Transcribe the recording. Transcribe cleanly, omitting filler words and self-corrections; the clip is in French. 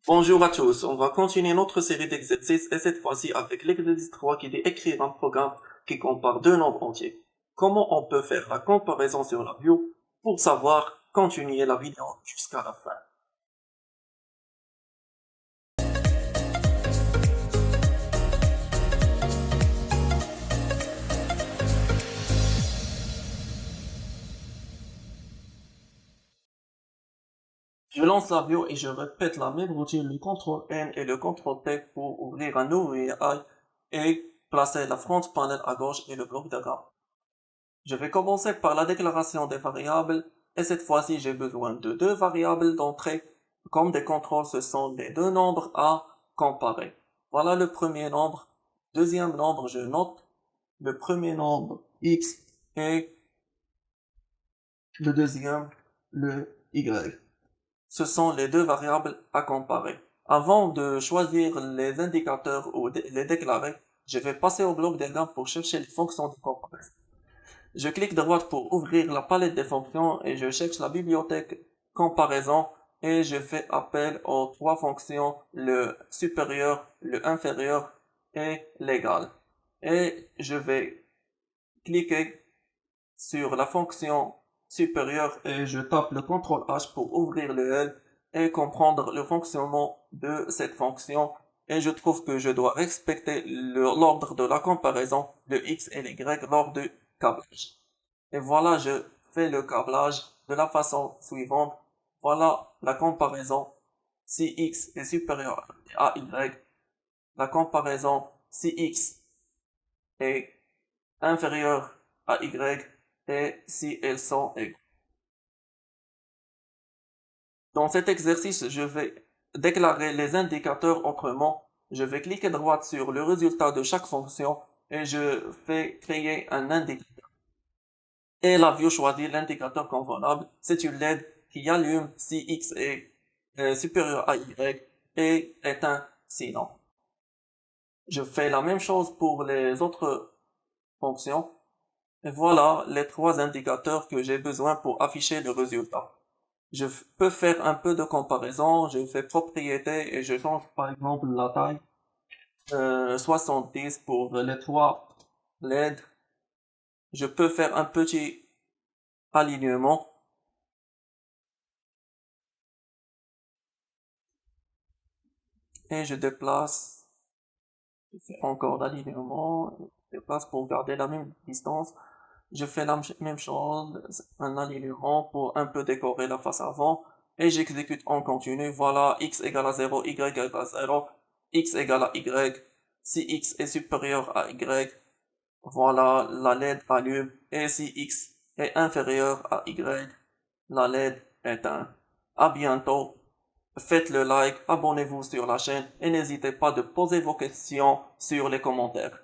Bonjour à tous, on va continuer notre série d'exercices et cette fois-ci avec l'exercice 3 qui dit écrire un programme qui compare deux nombres entiers. Comment on peut faire la comparaison sur la view pour savoir continuer la vidéo jusqu'à la fin. Je lance la view et je répète la même routine, le CTRL N et le CTRL T pour ouvrir un nouveau UI et placer la front panel à gauche et le bloc diagramme. Je vais commencer par la déclaration des variables et cette fois-ci j'ai besoin de deux variables d'entrée. Comme des contrôles, ce sont les deux nombres à comparer. Voilà le premier nombre. Deuxième nombre, je note le premier nombre x et le deuxième le y. Ce sont les deux variables à comparer. Avant de choisir les indicateurs ou les déclarer, je vais passer au bloc diagramme pour chercher les fonctions de comparaison. Je clique droite pour ouvrir la palette des fonctions et je cherche la bibliothèque comparaison et je fais appel aux trois fonctions, le supérieur, le inférieur et l'égal. Et je vais cliquer sur la fonction supérieure et je tape le CTRL H pour ouvrir le L et comprendre le fonctionnement de cette fonction. Et je trouve que je dois respecter l'ordre de la comparaison, le X et l'Y lors du câblage. Et voilà, je fais le câblage de la façon suivante. Voilà la comparaison. Si X est supérieur à Y, la comparaison si X est inférieur à Y et si elles sont égales. Dans cet exercice, je vais déclarer les indicateurs autrement. Je vais cliquer droite sur le résultat de chaque fonction et je fais créer un indicateur. Et la view choisit l'indicateur convenable. C'est une LED qui allume si X est supérieur à Y et éteint sinon. Je fais la même chose pour les autres fonctions. Et voilà les trois indicateurs que j'ai besoin pour afficher le résultat. Je peux faire un peu de comparaison. Je fais propriété et je change par exemple la taille. 70 pour les trois LED. Je peux faire un petit alignement. Et je déplace. Je fais encore l'alignement. Je déplace pour garder la même distance. Je fais la même chose, un alignement pour un peu décorer la face avant. Et j'exécute en continu. Voilà, x égale à 0, y égale à 0, x égale à y. Si x est supérieur à y, voilà, la LED allume. Et si x est inférieur à y, la LED éteint. À bientôt. Faites le like, abonnez-vous sur la chaîne et n'hésitez pas de poser vos questions sur les commentaires.